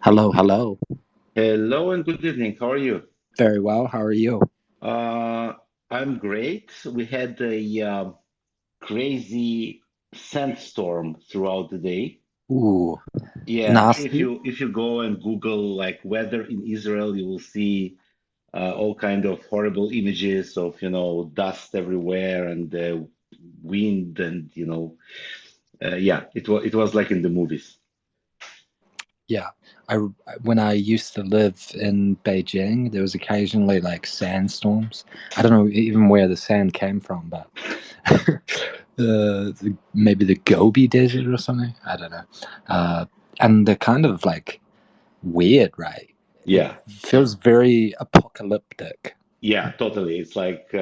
Hello, hello. Hello and good evening. How are you? Very well. How are you? Uh, I'm great. We had a crazy sandstorm throughout the day. Ooh, Yeah, I'm sure if nasty. you go and Google like weather in Israel, you will see all kind of horrible images of dust everywhere and wind and yeah, it was like in the movies. Yeah. I when I used to live in Beijing, there was occasionally like sandstorms. I don't know even where the sand came from, but maybe the Gobi Desert or something. I don't know. Uh, and they're kind of like weird, right? It Yeah, feels very apocalyptic. yeah, totally. It's like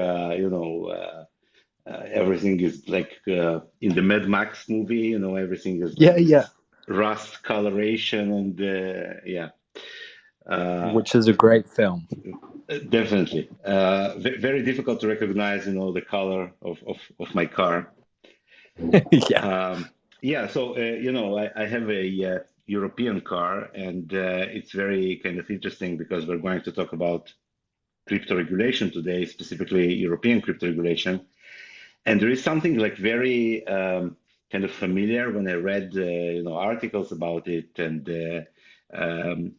everything is like in the Mad Max movie, everything is Yeah, like yeah. this rust coloration and yeah, uh, Which is a great film. definitely very difficult to recognize, the color of my car. Yeah. Um, yeah, so I have a European car, and it's very kind of interesting because we're going to talk about crypto regulation today, specifically European crypto regulation. And there is something like very kind of familiar when I read articles about it, and um,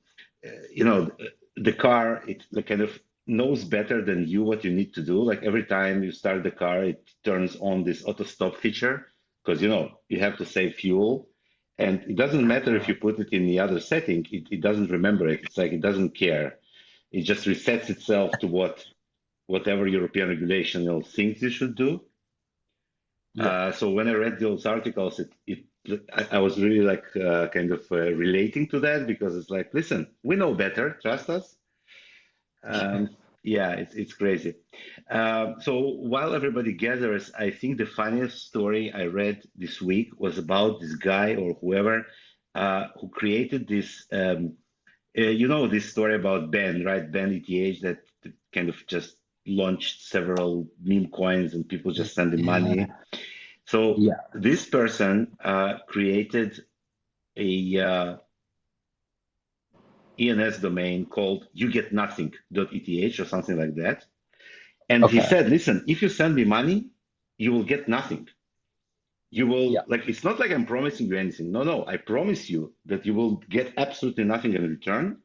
you know the car it like kind of knows better than you what you need to do. Like every time you start the car, it turns on this auto stop feature because you have to save fuel, and it doesn't matter if you put it in the other setting, it doesn't remember it. It's like it doesn't care. It just resets itself to whatever European regulation thinks you should do. Yeah. So when I read those articles, I was really like kind of relating to that because it's like, listen, we know better, trust us. Um, yeah, it's crazy. So while everybody gathers, I think the funniest story I read this week was about this guy or whoever who created this. This story about Ben, right? Ben ETH that kind of just launched several meme coins and people just send him Yeah. money. So Yeah. this person created a ENS domain called yougetnothing.eth or something like that. And he Okay. said, listen, if you send me money, you will get nothing. You will, Yeah. like, it's not like I'm promising you anything. No, no, I promise you that you will get absolutely nothing in return.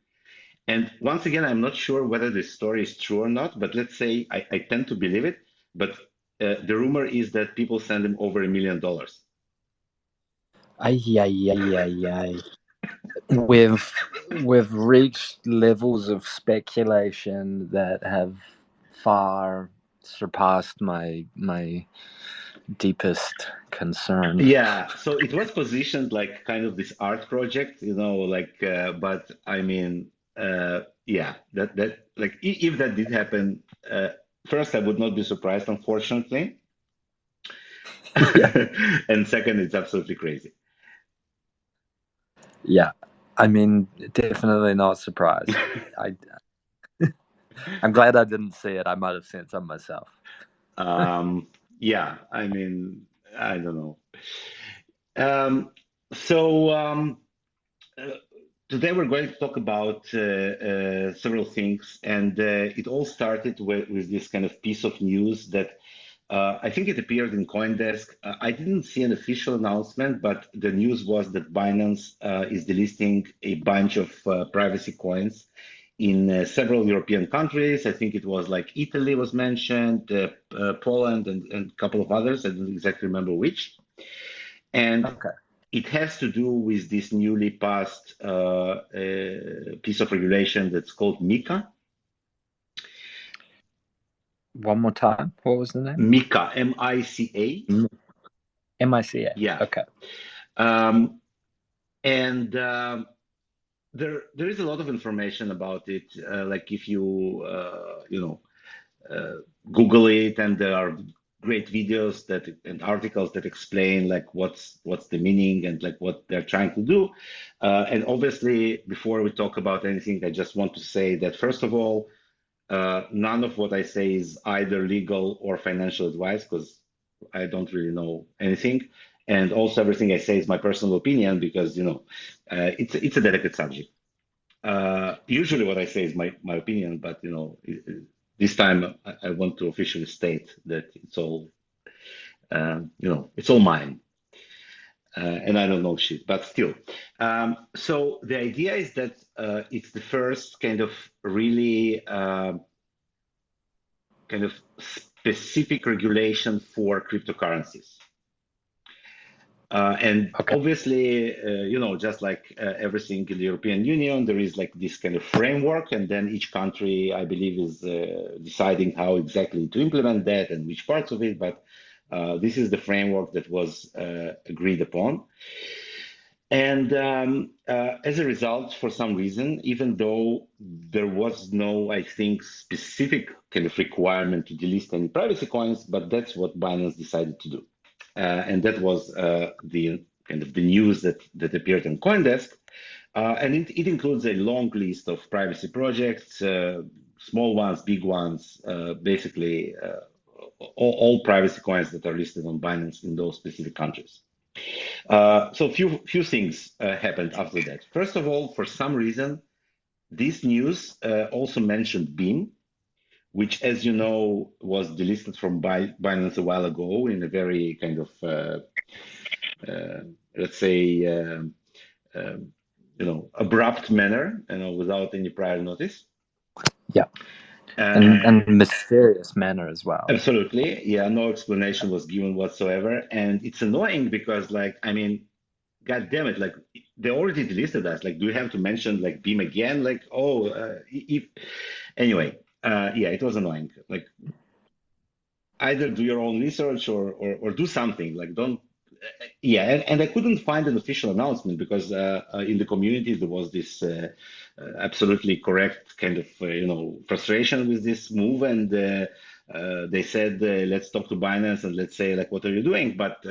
And once again, I'm not sure whether this story is true or not, but let's say I tend to believe it. But the rumor is that people send him over $1 million. Ay, ay, ay, ay, ay. We've reached levels of speculation that have far surpassed my deepest concern. Yeah, so it was positioned like kind of this art project, like, but I mean, yeah, that like if that did happen, first I would not be surprised, unfortunately, Yeah. and second, it's absolutely crazy. Yeah. I mean, definitely not surprised. I I'm glad I didn't see it. I might have sent some myself. Yeah, I mean, I don't know. Um, so uh, Today we're going to talk about several things, and it all started with this kind of piece of news that I think it appeared in CoinDesk. I didn't see an official announcement, but the news was that Binance is delisting a bunch of privacy coins in several European countries. I think it was like Italy was mentioned, Poland, and a couple of others. I don't exactly remember which. And Okay. it has to do with this newly passed piece of regulation that's called MiCA. One more time. What was the name? MiCA, M-I-C-A. MICA. Yeah. Okay. Um, and there is a lot of information about it. Like if you uh, Google it, and there are great videos that and articles that explain like what's the meaning and like what they're trying to do. And obviously, before we talk about anything, I just want to say that first of all, none of what I say is either legal or financial advice because I don't really know anything. And also, everything I say is my personal opinion because it's a delicate subject. Usually what I say is my opinion, but this time I want to officially state that it's all it's all mine, and I don't know shit, but still. So the idea is that it's the first kind of really kind of specific regulation for cryptocurrencies. And Okay. obviously, just like everything in the European Union, there is like this kind of framework, and then each country, I believe, is deciding how exactly to implement that and which parts of it. But this is the framework that was agreed upon. And as a result, for some reason, even though there was no, I think, specific kind of requirement to delist any privacy coins, but that's what Binance decided to do. And that was the kind of the news that appeared on CoinDesk. And it includes a long list of privacy projects, small ones, big ones, basically all privacy coins that are listed on Binance in those specific countries. So few things happened after that. First of all, for some reason, this news also mentioned Beam, which, as you know, was delisted from Binance a while ago in a very kind of, let's say, abrupt manner, without any prior notice. Yeah. Uh, And mysterious manner as well. Absolutely. Yeah, no explanation was given whatsoever. And it's annoying because, like, I mean, God damn it, like they already delisted us. Like, do you have to mention like Beam again? Like, oh, if anyway, yeah, it was annoying. Like, either do your own research or do something. Like, don't. Yeah, and I couldn't find an official announcement because in the community there was this absolutely correct kind of frustration with this move, and they said let's talk to Binance and let's say like what are you doing? But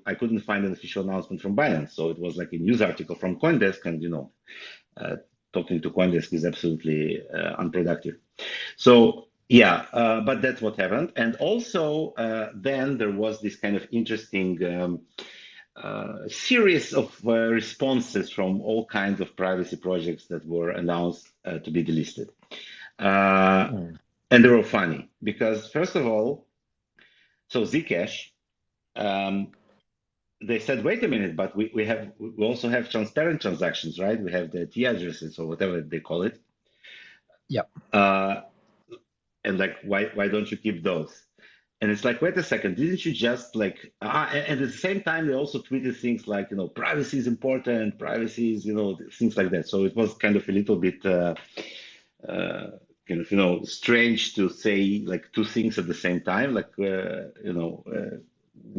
I couldn't find an official announcement from Binance, so it was like a news article from CoinDesk, and uh, talking to CoinDesk is absolutely unproductive. So yeah, but that's what happened. And also, then there was this kind of interesting series of responses from all kinds of privacy projects that were announced to be delisted. Uh, Mm. and they were funny because, first of all, so Zcash, um, they said, wait a minute, but we also have transparent transactions, right? We have the T addresses or whatever they call it. Yep. Uh, and like, why don't you keep those? And it's like, wait a second, didn't you just like, and at the same time, they also tweeted things like, privacy is important, privacy is, things like that. So it was kind of a little bit uh, kind of, strange to say like two things at the same time. Like, we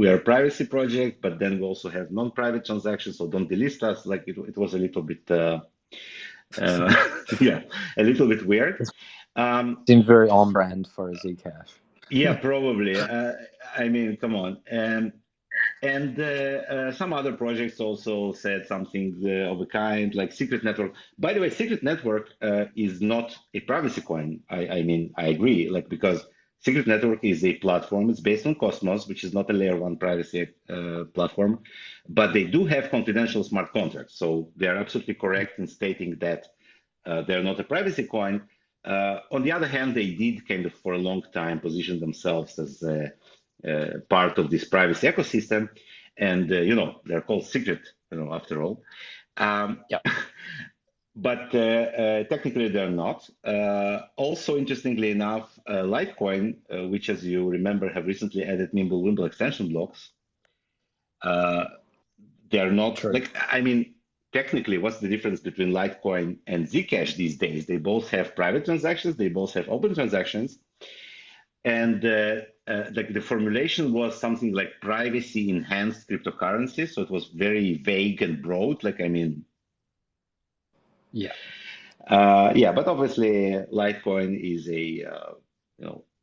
are a privacy project, but then we also have non-private transactions, so don't delist us. Like it was a little bit, yeah, a little bit weird. It Um, seems very on brand for Zcash. yeah, probably. I mean, come on. And some other projects also said something of a kind, like Secret Network. By the way, Secret Network is not a privacy coin. I mean, I agree, like because Secret Network is a platform. It's based on Cosmos, which is not a layer one privacy platform, but they do have confidential smart contracts. So they are absolutely correct in stating that they're not a privacy coin. On the other hand, they did kind of for a long time position themselves as part of this privacy ecosystem, and they're called secret, after all. Um, Yep. but technically they're not. Also, interestingly enough, Litecoin, which, as you remember, have recently added Mimblewimble extension blocks, uh, they're not True. like, I mean, technically, what's the difference between Litecoin and Zcash these days? They both have private transactions, they both have open transactions, and like the formulation was something like privacy enhanced cryptocurrency. So it was very vague and broad. Like, I mean, Yeah. yeah, but obviously Litecoin is a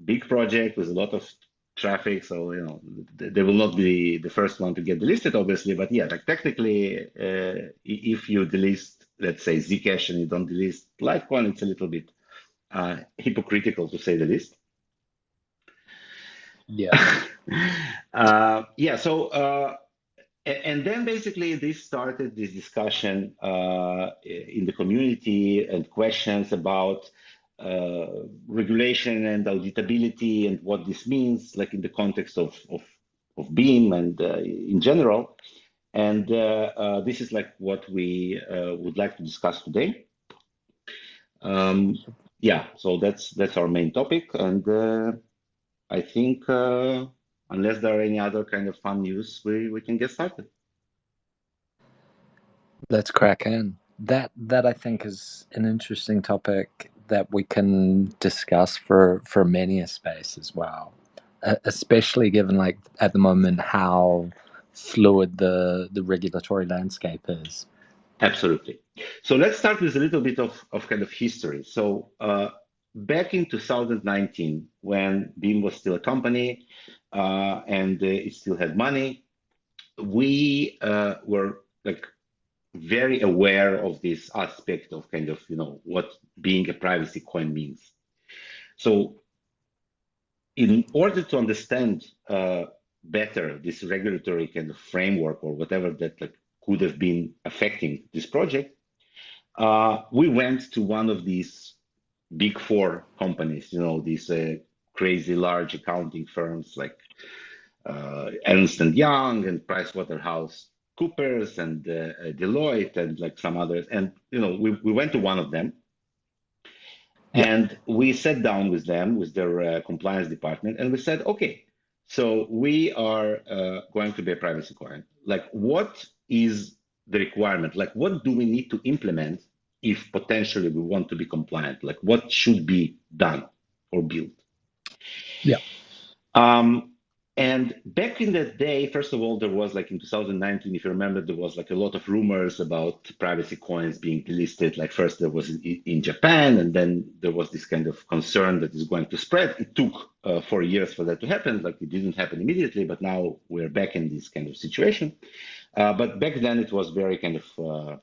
big project with a lot of traffic. So they will not be the first one to get delisted, obviously. But yeah, like technically, if you delist, let's say Zcash, and you don't delist Litecoin, it's a little bit hypocritical to say the least. Yeah. Yeah, so And then basically this started this discussion in the community and questions about regulation and auditability and what this means, like in the context of BEAM and in general. And this is like what we would like to discuss today. Yeah, so that's our main topic, and I think unless there are any other kind of fun news, we can get started. Let's crack in. That I think is an interesting topic that we can discuss for many a space as well, especially given like at the moment how fluid the regulatory landscape is. Absolutely. So let's start with a little bit of kind of history. So back in 2019, when Beam was still a company and it still had money, we were like very aware of this aspect of kind of, what being a privacy coin means. So in order to understand better this regulatory kind of framework or whatever that like, could have been affecting this project, we went to one of these big four companies, these crazy large accounting firms like Ernst and Young and Pricewaterhouse Coopers and Deloitte and like some others. And we went to one of them Yeah, and we sat down with them, with their compliance department, and we said, okay, so we are going to be a privacy coin. Like, what is the requirement? Like, what do we need to implement if potentially we want to be compliant? Like, what should be done or built? yeah, Um, and back in that day, first of all, there was like in 2019, if you remember, there was like a lot of rumors about privacy coins being delisted. Like first there was in Japan, and then there was this kind of concern that is going to spread. It took 4 years for that to happen. Like it didn't happen immediately, but now we're back in this kind of situation. But back then it was very kind of, uh,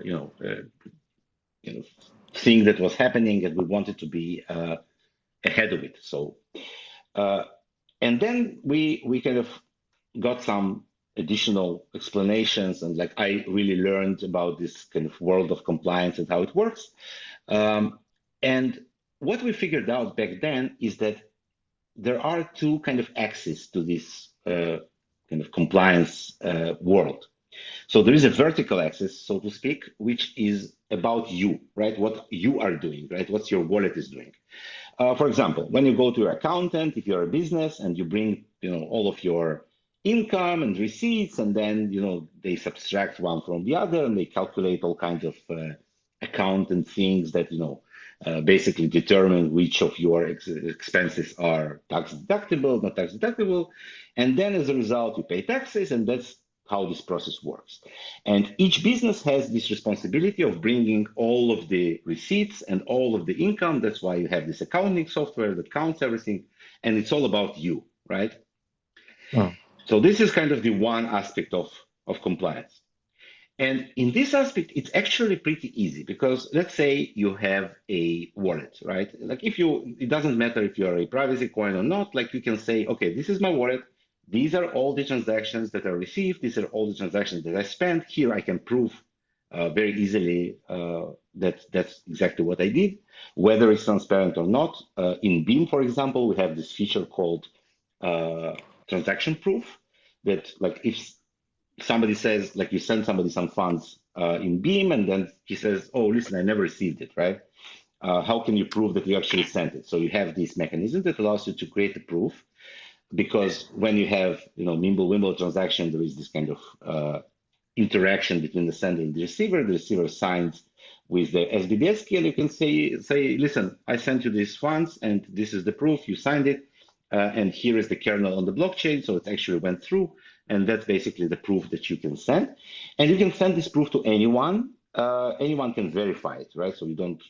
you know, uh, thing that was happening, and we wanted to be ahead of it. So. Uh, And then we kind of got some additional explanations, and like I really learned about this kind of world of compliance and how it works. And what we figured out back then is that there are two kind of axes to this kind of compliance world. So there is a vertical axis, so to speak, which is about you, right? What you are doing, right? What your wallet is doing. For example, when you go to your accountant, if you're a business and you bring, all of your income and receipts, and then, they subtract one from the other and they calculate all kinds of accountant things that, basically determine which of your expenses are tax deductible, not tax deductible. And then as a result, you pay taxes, and that's how this process works. And each business has this responsibility of bringing all of the receipts and all of the income. That's why you have this accounting software that counts everything. And it's all about you, right? mm, So this is kind of the one aspect of compliance. And in this aspect, it's actually pretty easy because let's say you have a wallet, right? Like it doesn't matter if you're a privacy coin or not, like you can say, okay, this is my wallet. These are all the transactions that are received. These are all the transactions that I spent. Here I can prove very easily that that's exactly what I did, whether it's transparent or not. In Beam, for example, we have this feature called uh, transaction proof that like if somebody says, like you send somebody some funds in Beam, and then he says, "Oh, listen, I never received it, right? How can you prove that you actually sent it?" So you have this mechanism that allows you to create a proof, because when you have, Mimble-Wimble transaction, there is this kind of interaction between the sender and the receiver. The receiver signs with the SBDS key, and you can say, "Listen, I sent you these funds, and this is the proof. You signed it, and here is the kernel on the blockchain, so it actually went through." And that's basically the proof that you can send. And you can send this proof to anyone. Anyone can verify it, right? So you don't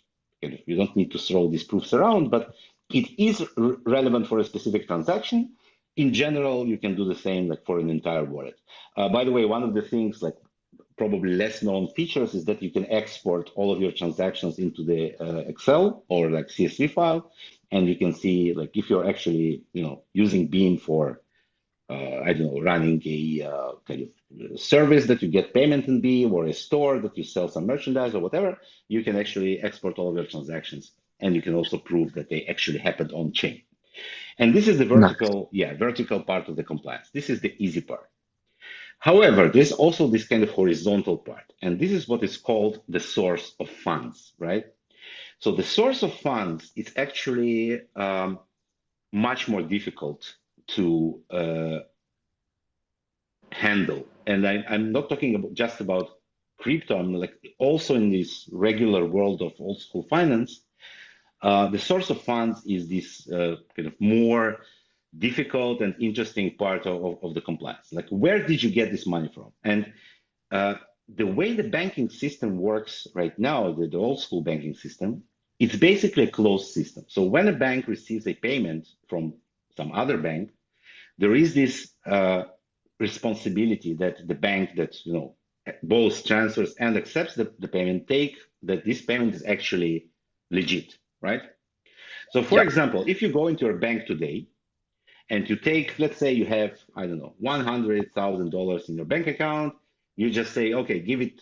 need to throw these proofs around, but it is relevant for a specific transaction. In general, you can do the same like for an entire wallet. By the way, one of the things like probably less known features is that you can export all of your transactions into the Excel or like CSV file, and you can see like if you're actually using Beam for I don't know, running a kind of service that you get payment in B, or a store that you sell some merchandise or whatever, you can actually export all of your transactions, and you can also prove that they actually happened on chain. And this is the Nice. vertical part of the compliance. This is the easy part. However, there's also this kind of horizontal part, and this is what is called the source of funds, right? So the source of funds is actually much more difficult to handle. And I'm not talking about just about crypto. I'm like also in this regular world of old school finance. The source of funds is this kind of more difficult and interesting part of the compliance. Like, where did you get this money from? And uh, the way the banking system works right now, the old school banking system, it's basically a closed system. So when a bank receives a payment from some other bank, there is this responsibility that the bank that both transfers and accepts the payment take that this payment is actually legit, right? So for Yep. example, if you go into your bank today and you take, let's say you have, I don't know, $100,000 in your bank account, you just say, okay, give it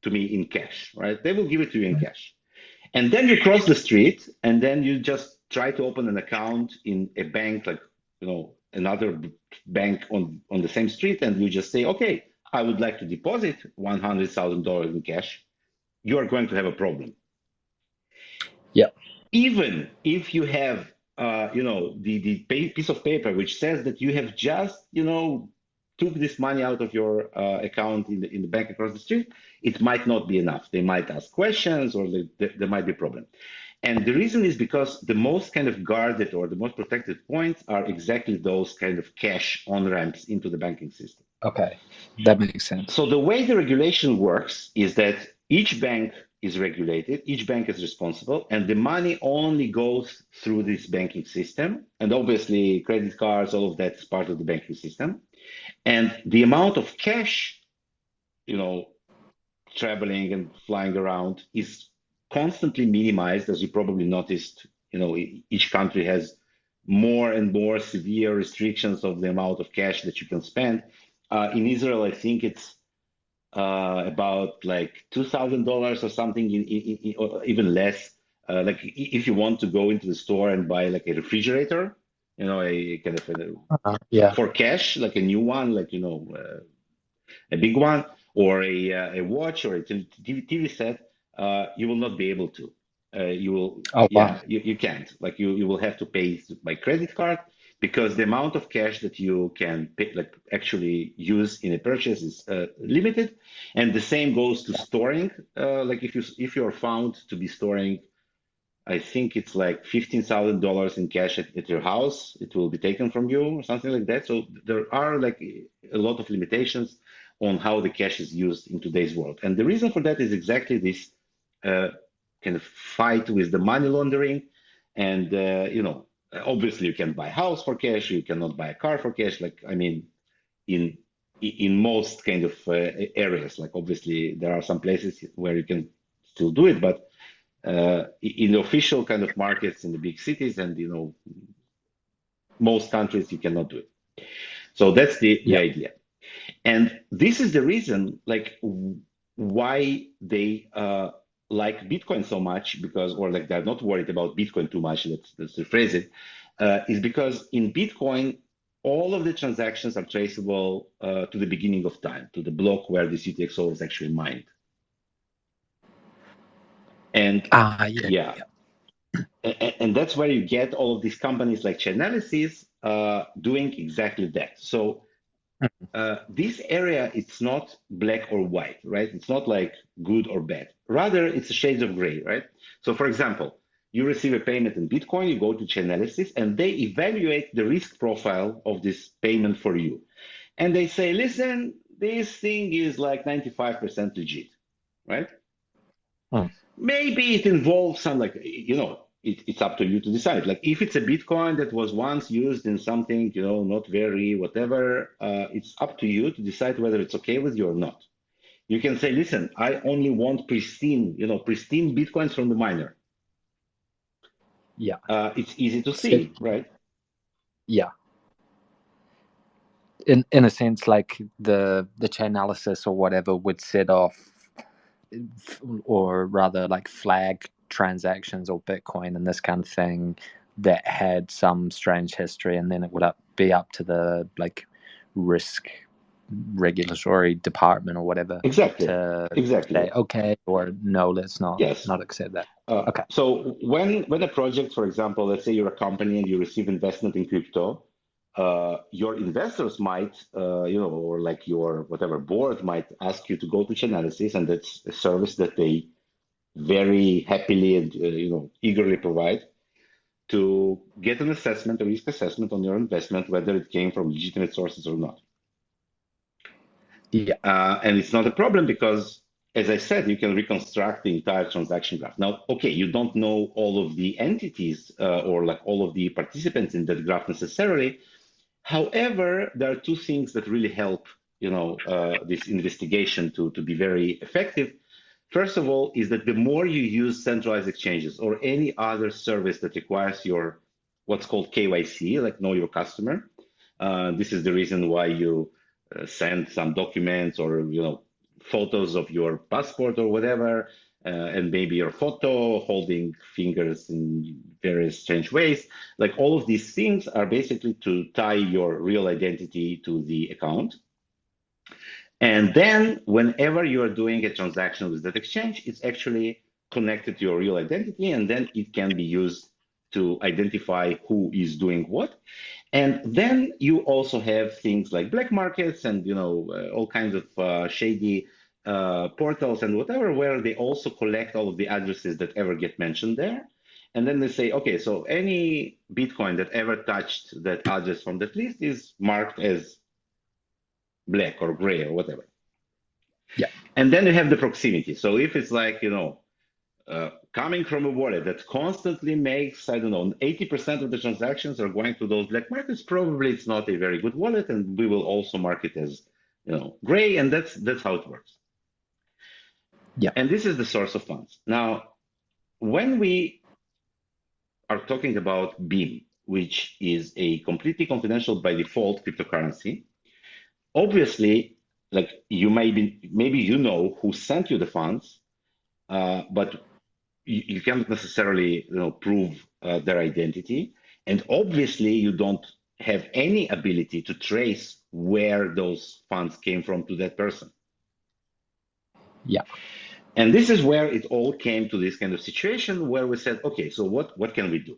to me in cash, right? They will give it to you in cash. And then you cross the street and then you just try to open an account in a bank, like, another bank on the same street, and you just say, okay, I would like to deposit $100,000 in cash. You are going to have a problem. Yep. Even if you have, the piece of paper which says that you have just, took this money out of your account in the bank across the street, it might not be enough. They might ask questions, or there might be a problem. And the reason is because the most kind of guarded or the most protected points are exactly those kind of cash on ramps into the banking system. Okay. That makes sense. So the way the regulation works is that each bank is regulated, each bank is responsible, and the money only goes through this banking system. And obviously, credit cards, all of that is part of the banking system. And the amount of cash, you know, traveling and flying around is constantly minimized, as you probably noticed. Each country has more and more severe restrictions of the amount of cash that you can spend. In Israel, I think it's about like $2,000 or something, or even less. Like if you want to go into the store and buy like a refrigerator, a kind of Yeah. for cash, like a new one, like a big one, or a watch or a TV set, you will not be able to. You will, Oh, yeah, wow. you can't. Like you will have to pay by credit card because the amount of cash that you can pay, like actually use in a purchase is limited. And the same goes to storing. Like if you're found to be storing, I think it's like $15,000 in cash at your house, it will be taken from you or something like that. So there are like a lot of limitations on how the cash is used in today's world. And the reason for that is exactly this uh, kind of fight with the money laundering. And, obviously you can buy a house for cash, you cannot buy a car for cash. Like, I mean, in in most kind of areas, like obviously there are some places where you can still do it, but in the official kind of markets in the big cities and most countries you cannot do it. So that's the Yeah. idea. And this is the reason like why they like Bitcoin so much, because, or like they're not worried about Bitcoin too much, let's rephrase it, is because in Bitcoin all of the transactions are traceable to the beginning of time, to the block where this UTXO is actually mined. And Yeah. yeah, Yeah. and that's where you get all of these companies like Chainalysis doing exactly that. So this area, it's not black or white, right? It's not like good or bad. Rather, it's a shades of gray, right? So for example, you receive a payment in Bitcoin, you go to Chainalysis, and they evaluate the risk profile of this payment for you. And they say, listen, this thing is like 95% legit, right? Hmm. Maybe it involves some like it's up to you to decide. Like if it's a Bitcoin that was once used in something not very whatever, it's up to you to decide whether it's okay with you or not. You can say, listen, I only want pristine Bitcoins from the miner. Yeah. It's easy to So, see, right? yeah. in a sense, like the Chainalysis or whatever would set off, or rather like flag transactions or Bitcoin and this kind of thing that had some strange history, and then it would be up to the like risk regulatory department or whatever Exactly. to say Exactly. okay or no, let's Yes. not accept that. Uh, Okay. so when a project, for example, let's say you're a company and you receive investment in crypto, your investors might, or like your whatever board might ask you to go to Chainalysis, and that's a service that they very happily and eagerly provide to get an assessment, a risk assessment on your investment, whether it came from legitimate sources or not. Yeah. And it's not a problem because, as I said, you can reconstruct the entire transaction graph. Now, okay, you don't know all of the entities or like all of the participants in that graph necessarily. However, there are two things that really help, this investigation to be very effective. First of all, is that the more you use centralized exchanges or any other service that requires your what's called KYC, like know your customer, this is the reason why you send some documents or photos of your passport or whatever, and maybe your photo holding fingers in various strange ways. Like all of these things are basically to tie your real identity to the account. And then whenever you are doing a transaction with that exchange, it's actually connected to your real identity, and then it can be used to identify who is doing what. And then you also have things like black markets and all kinds of shady portals and whatever, where they also collect all of the addresses that ever get mentioned there. And then they say, okay, so any Bitcoin that ever touched that address from that list is marked as black or gray or whatever. Yeah. And then you have the proximity. So if it's like, coming from a wallet that constantly makes, I don't know, 80% of the transactions are going to those black markets, probably it's not a very good wallet, and we will also mark it as, gray, and that's how it works. Yeah. And this is the source of funds. Now, when we are talking about Beam, which is a completely confidential by default cryptocurrency, obviously, like maybe who sent you the funds, but you can't necessarily prove their identity, and obviously you don't have any ability to trace where those funds came from to that person. Yeah. And this is where it all came to this kind of situation where we said, okay, so what can we do?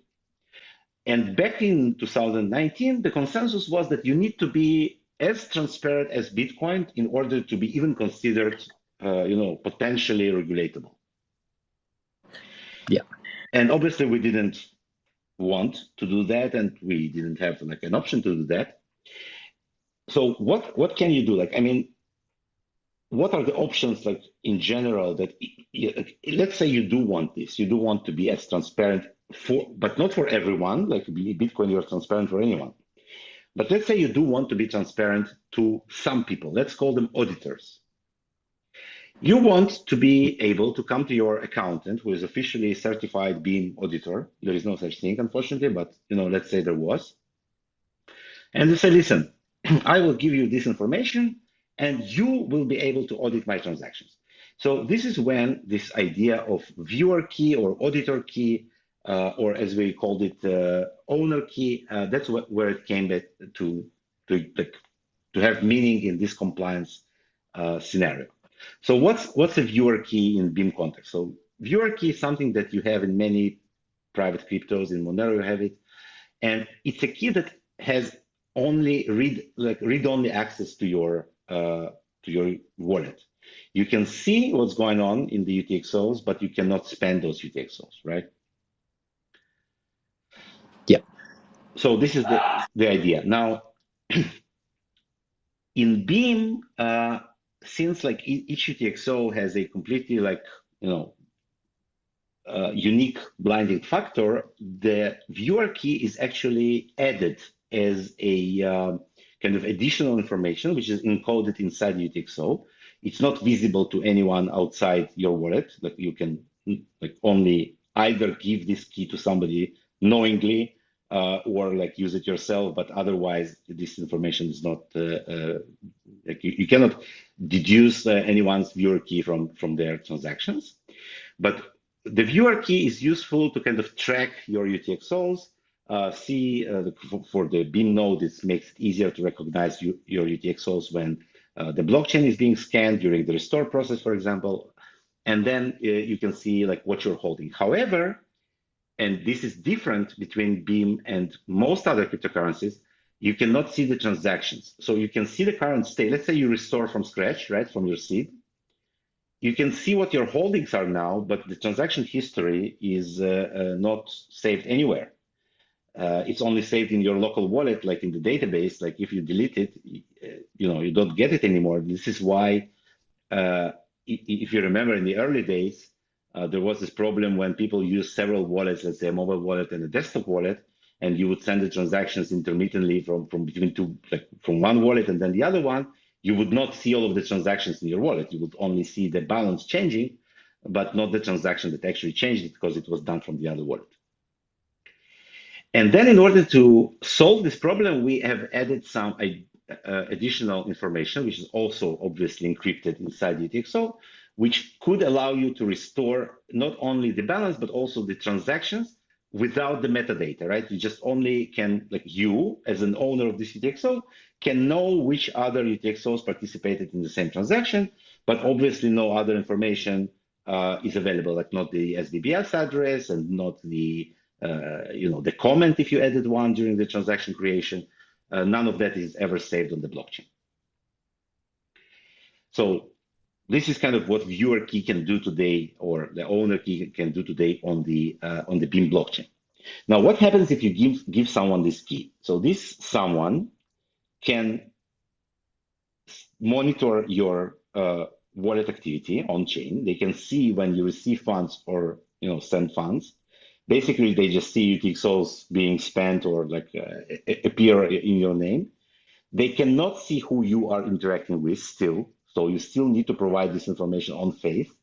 And back in 2019, the consensus was that you need to be as transparent as Bitcoin in order to be even considered, potentially regulatable. Yeah. And obviously, we didn't want to do that, and we didn't have like an option to do that. So what can you do? Like, I mean, what are the options like in general that let's say you do want this, you do want to be as transparent but not for everyone, like Bitcoin, you're transparent for anyone. But let's say you do want to be transparent to some people, let's call them auditors. You want to be able to come to your accountant who is officially certified Beam auditor. There is no such thing, unfortunately, but let's say there was. And you say, listen, I will give you this information and you will be able to audit my transactions. So this is when this idea of viewer key or auditor key, or as we called it, owner key, that's where it came back to have meaning in this compliance scenario. So what's a viewer key in Beam context? So viewer key is something that you have in many private cryptos. In Monero you have it, and it's a key that has only read-only access to your wallet. You can see what's going on in the UTXOs, but you cannot spend those UTXOs, right? Yeah. So this is the idea. Now, in Beam, since like each UTXO has a completely unique blinding factor, the viewer key is actually added as a kind of additional information, which is encoded inside UTXO. It's not visible to anyone outside your wallet. Like you can only either give this key to somebody knowingly or like use it yourself, but otherwise this information is not like you cannot deduce anyone's viewer key from their transactions. But the viewer key is useful to kind of track your UTXOs, see for the Beam node, it makes it easier to recognize your UTXOs when the blockchain is being scanned during the restore process, for example, and then you can see like what you're holding. However, and this is different between Beam and most other cryptocurrencies, you cannot see the transactions. So you can see the current state. Let's say you restore from scratch, right, from your seed. You can see what your holdings are now, but the transaction history is not saved anywhere. It's only saved in your local wallet, like in the database. Like if you delete it, you don't get it anymore. This is why, if you remember in the early days, there was this problem when people use several wallets, let's say a mobile wallet and a desktop wallet, and you would send the transactions intermittently from between two, like from one wallet and then the other one. You would not see all of the transactions in your wallet. You would only see the balance changing, but not the transaction that actually changed it because it was done from the other wallet. And then in order to solve this problem, we have added some additional information, which is also obviously encrypted inside UTXO, which could allow you to restore not only the balance, but also the transactions without the metadata, right? You just only can, like you as an owner of this UTXO, can know which other UTXOs participated in the same transaction, but obviously no other information is available, like not the SDBS address and not the the comment if you added one during the transaction creation. None of that is ever saved on the blockchain. So this is kind of what viewer key can do today, or the owner key can do today on the Beam blockchain. Now, what happens if you give someone this key? So this someone can monitor your wallet activity on chain. They can see when you receive funds or send funds. Basically, they just see UTXOs being spent or like appear in your name. They cannot see who you are interacting with still, so you still need to provide this information on faith.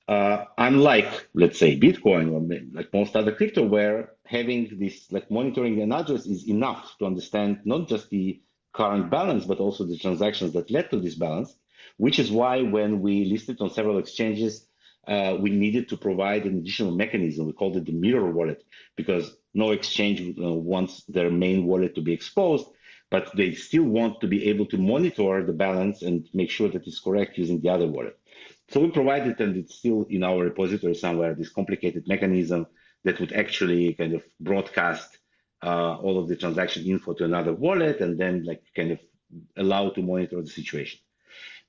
Unlike, let's say, Bitcoin or like most other crypto, where having this like monitoring an address is enough to understand not just the current balance, but also the transactions that led to this balance, which is why when we listed on several exchanges, we needed to provide an additional mechanism. We called it the mirror wallet because no exchange wants their main wallet to be exposed, but they still want to be able to monitor the balance and make sure that it's correct using the other wallet. So we provided, and it's still in our repository somewhere, this complicated mechanism that would actually kind of broadcast all of the transaction info to another wallet and then like kind of allow to monitor the situation.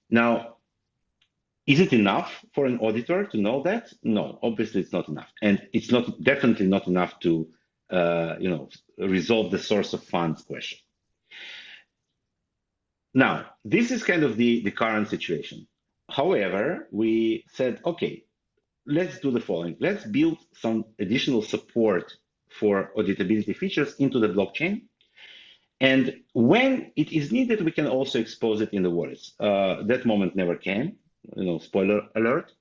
Now, is it enough for an auditor to know that? No, obviously it's not enough. And it's not definitely not enough to resolve the source of funds question. Now, this is kind of the current situation. However, we said, okay, let's do the following. Let's build some additional support for auditability features into the blockchain. And when it is needed, we can also expose it in the wallets. That moment never came, spoiler alert.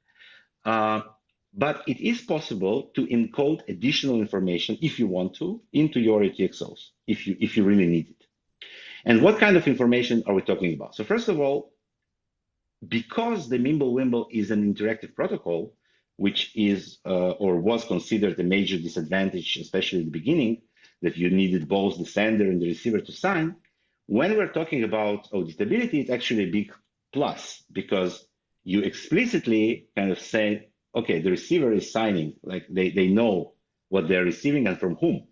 But it is possible to encode additional information if you want to into your UTXOs, if you really need it. And what kind of information are we talking about? So first of all, because the Mimblewimble is an interactive protocol, which is or was considered a major disadvantage, especially at the beginning, that you needed both the sender and the receiver to sign. When we're talking about auditability, it's actually a big plus because you explicitly kind of say, okay, the receiver is signing, like they know what they're receiving and from whom.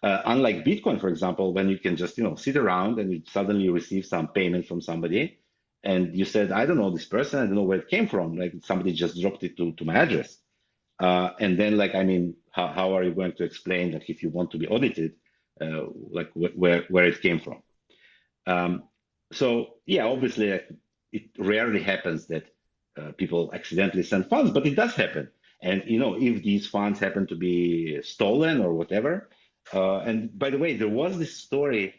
Unlike Bitcoin, for example, when you can just sit around and you suddenly receive some payment from somebody, and you said, I don't know this person, I don't know where it came from. Like somebody just dropped it to my address. And then, like, I mean, how are you going to explain that if you want to be audited, like where it came from? So yeah, obviously, it rarely happens that people accidentally send funds, but it does happen. And if these funds happen to be stolen or whatever. And by the way, there was this story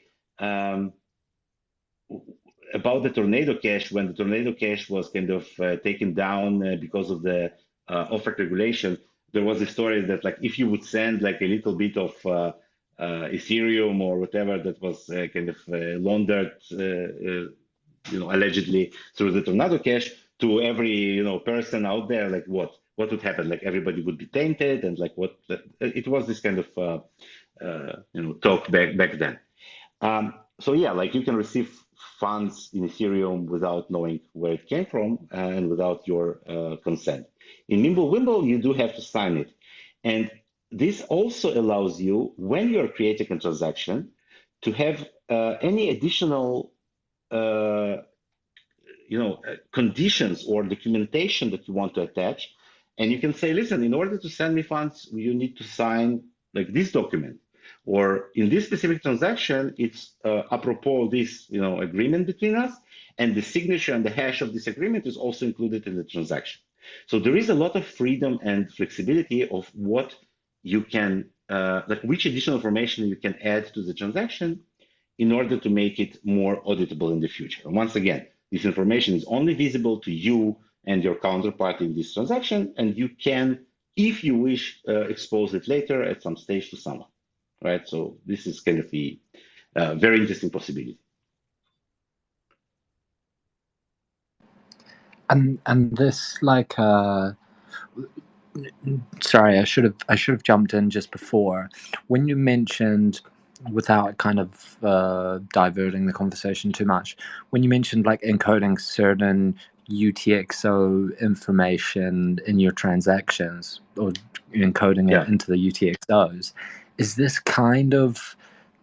about the Tornado Cash when the Tornado Cash was kind of taken down because of the OFAC regulation. There was a story that like if you would send like a little bit of Ethereum or whatever that was kind of laundered, allegedly through the Tornado Cash to every, person out there, like what would happen? Like everybody would be tainted, and like what it was this kind of talk back then. So yeah, like you can receive funds in Ethereum without knowing where it came from and without your consent. In Mimblewimble, you do have to sign it. And this also allows you, when you're creating a transaction, to have any additional uh, conditions or documentation that you want to attach. And you can say, listen, in order to send me funds, you need to sign like this document. Or in this specific transaction, it's apropos this, agreement between us, and the signature and the hash of this agreement is also included in the transaction. So there is a lot of freedom and flexibility of what you can, like which additional information you can add to the transaction in order to make it more auditable in the future. And once again, this information is only visible to you and your counterparty in this transaction, and you can, if you wish, expose it later at some stage to someone, right? So this is kind of a very interesting possibility. And this like sorry, I should have jumped in just before when you mentioned, without kind of diverting the conversation too much, when you mentioned like encoding certain UTXO information in your transactions or encoding it Yeah. into the UTXOs, is this kind of,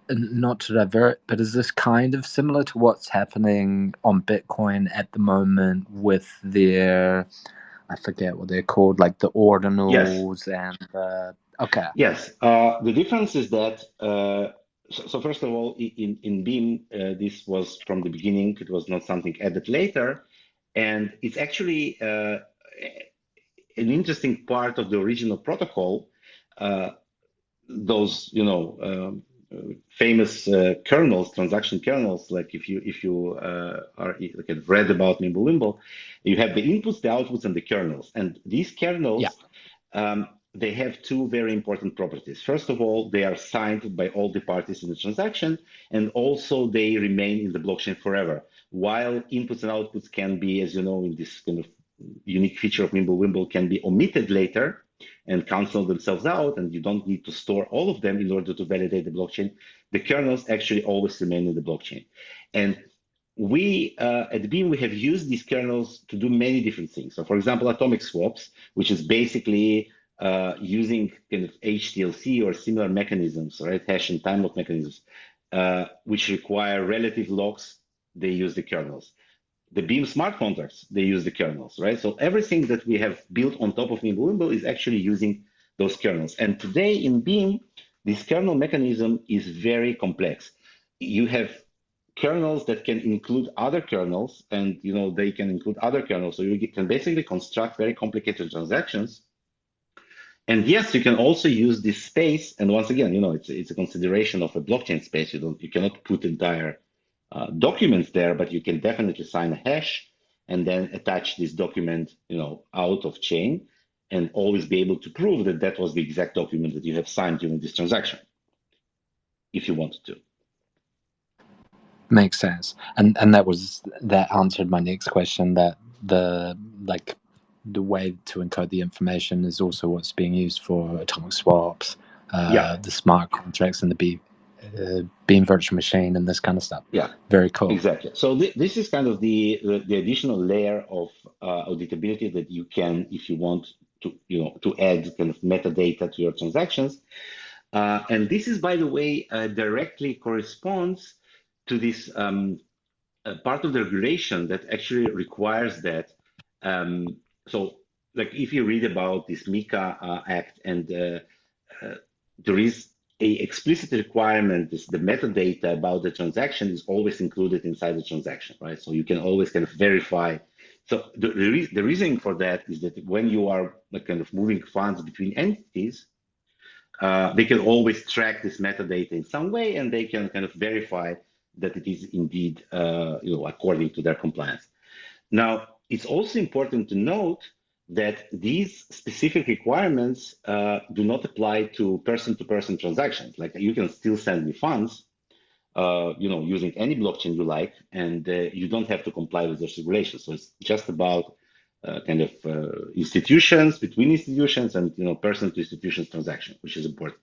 not to divert, but is this kind of similar to what's happening on Bitcoin at the moment with their, I forget what they're called, like the Yes. ordinals and okay, Yes. The difference is that, so first of all, in Beam, this was from the beginning. It was not something added later. And it's actually an interesting part of the original protocol. Uh, those, famous kernels, transaction kernels, like if you are like have read about Mimblewimble, you have the inputs, the outputs, and the kernels. And these yeah, kernels, they have two very important properties. First of all, they are signed by all the parties in the transaction, and also they remain in the blockchain forever. While inputs and outputs can be, as you know, in this kind of unique feature of Mimblewimble, can be omitted later and cancel themselves out, and you don't need to store all of them in order to validate the blockchain. The kernels actually always remain in the blockchain. And we at Beam, we have used these kernels to do many different things. So for example, atomic swaps, which is basically using kind of HTLC or similar mechanisms, right? Hash and time lock mechanisms, which require relative locks, they use the kernels. The Beam smart contracts, they use the kernels, right? So everything that we have built on top of Mimblewimble is actually using those kernels. And today in Beam, this kernel mechanism is very complex. You have kernels that can include other kernels, and they can include other kernels. So you can basically construct very complicated transactions. And yes, you can also use this space. And once again, it's a consideration of a blockchain space. You cannot put entire documents there, but you can definitely sign a hash and then attach this document, out of chain, and always be able to prove that that was the exact document that you have signed during this transaction, if you wanted to. makes sense. And that answered my next question, that the like the way to encode the information is also what's being used for atomic swaps, Yeah, the smart contracts, and the Beam virtual machine, and this kind of stuff. yeah, Very cool. exactly. So this is kind of the additional layer of auditability that you can, if you want to, to add kind of metadata to your transactions. And this is, by the way, directly corresponds to this part of the regulation that actually requires that. So, like, if you read about this MiCA Act, and there is a explicit requirement, is the metadata about the transaction is always included inside the transaction, right? So you can always kind of verify. So the reason for that is that when you are like kind of moving funds between entities, they can always track this metadata in some way, and they can kind of verify that it is indeed, according to their compliance. Now, it's also important to note that these specific requirements do not apply to person-to-person transactions. Like you can still send me funds, using any blockchain you like, and you don't have to comply with those regulations. So it's just about institutions between institutions and person to institutions transaction, which is important.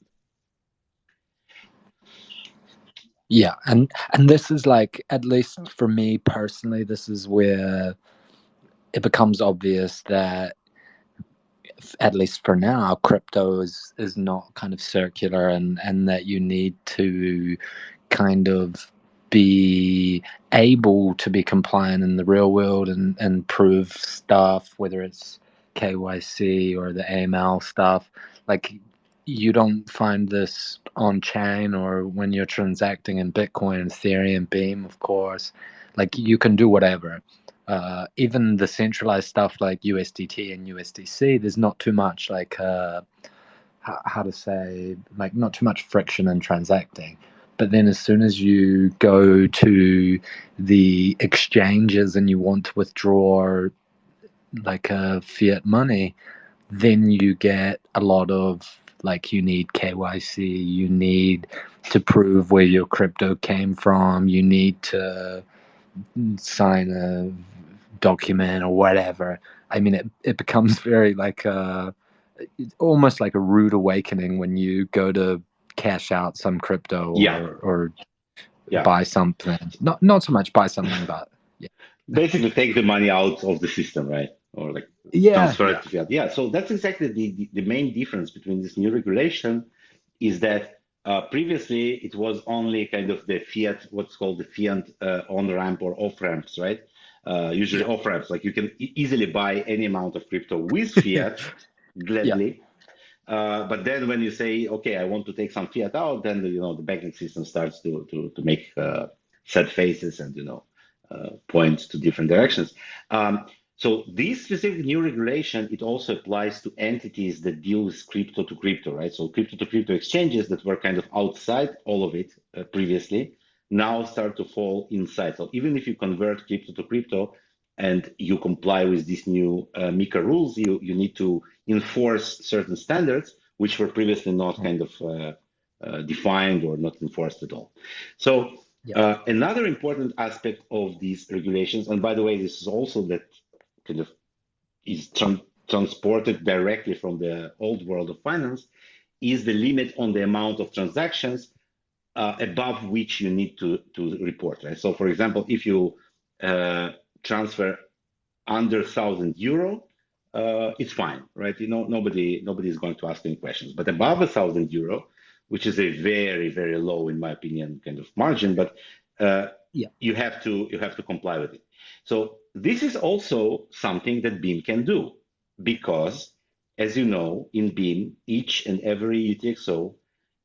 Yeah, and this is like, at least for me personally, this is where it becomes obvious that, at least for now, crypto is not kind of circular, and that you need to kind of be able to be compliant in the real world and prove stuff, whether it's KYC or the AML stuff. Like, you don't find this on chain or when you're transacting in Bitcoin, Ethereum, Beam, of course. Like, you can do whatever. Even the centralized stuff like USDT and USDC, there's not too much like how to say, like, not too much friction in transacting. But then as soon as you go to the exchanges and you want to withdraw like a fiat money, then you get a lot of, like, you need KYC, you need to prove where your crypto came from, you need to sign a document or whatever. I mean, it becomes very like almost like a rude awakening when you go to cash out some crypto Yeah, or yeah. buy something. Not so much buy something, but yeah, Basically, take the money out of the system, right? Or like yeah, transfer it to fiat. Yeah. So that's exactly the main difference between this new regulation is that previously it was only kind of the fiat, what's called the fiat on ramp or off ramps, right? Usually yeah, off ramps, like you can easily buy any amount of crypto with fiat yeah, gladly. But then when you say, okay, I want to take some fiat out, then the banking system starts to make sad faces and point to different directions. So this specific new regulation, it also applies to entities that deal with crypto to crypto, right? So crypto to crypto exchanges that were kind of outside all of it previously now start to fall inside. So even if you convert crypto to crypto and you comply with these new MiCA rules, you need to enforce certain standards which were previously not kind of defined or not enforced at all. So yeah, another important aspect of these regulations, and by the way, this is also that kind of is transported directly from the old world of finance, is the limit on the amount of transactions above which you need to report. Right. So, for example, if you transfer under 1,000 euro, it's fine, right? Nobody is going to ask any questions. But above 1,000 euro, which is a very, very low, in my opinion, kind of margin, but uh, yeah. you have to comply with it. So this is also something that Beam can do because, as you know, in Beam, each and every UTXO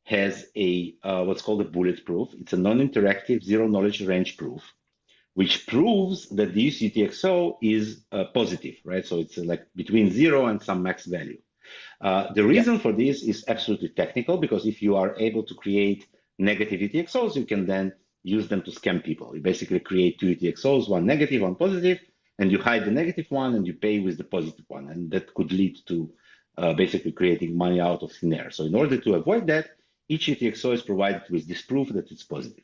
has a what's called a bullet proof. It's a non-interactive zero knowledge range proof which proves that this UTXO is positive, right? So it's like between 0 and some max value. The Yeah. reason for this is absolutely technical because if you are able to create negative UTXOs, you can then use them to scam people. You basically create two UTXOs, one negative, one positive, and you hide the negative one and you pay with the positive one. And that could lead to basically creating money out of thin air. So in order to avoid that, each UTXO is provided with this proof that it's positive.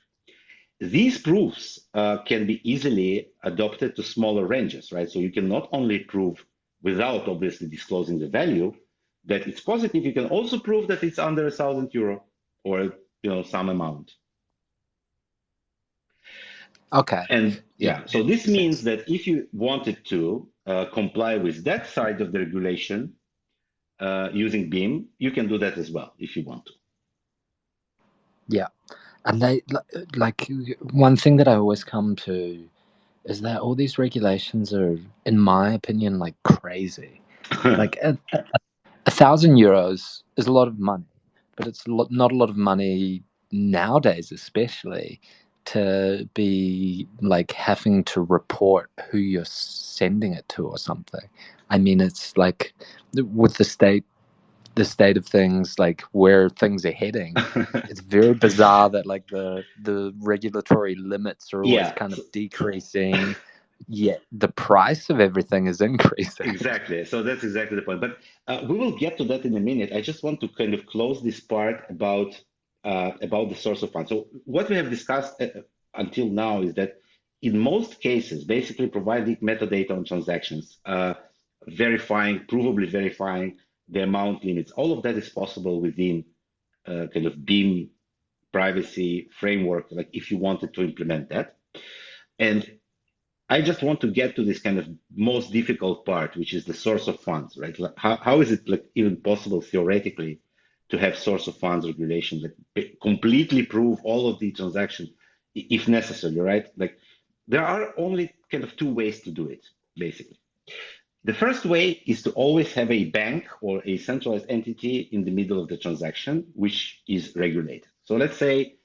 These proofs can be easily adopted to smaller ranges, right? So you can not only prove without obviously disclosing the value that it's positive, you can also prove that it's under 1,000 euro or some amount. Okay. And Yeah, yeah, so that this makes means sense. that if you wanted to comply with that side of the regulation using Beam, you can do that as well if you want to. Yeah, and they like, one thing that I always come to is that all these regulations are, in my opinion, like crazy. Like 1,000 euros is a lot of money, but it's not a lot of money nowadays, especially to be like having to report who you're sending it to or something. I mean, it's like, with the state of things, like where things are heading, it's very bizarre that like the regulatory limits are always Yeah, kind of decreasing. Yeah, the price of everything is increasing. Exactly. So that's exactly the point. But we will get to that in a minute. I just want to kind of close this part about the source of funds. So what we have discussed until now is that in most cases, basically providing metadata on transactions, verifying, provably verifying the amount limits, all of that is possible within kind of Beam privacy framework, like if you wanted to implement that. And I just want to get to this kind of most difficult part, which is the source of funds, right? Like how is it like even possible theoretically to have source of funds regulation that completely prove all of the transactions if necessary, right? Like there are only kind of two ways to do it, basically. The first way is to always have a bank or a centralized entity in the middle of the transaction, which is regulated. So let's say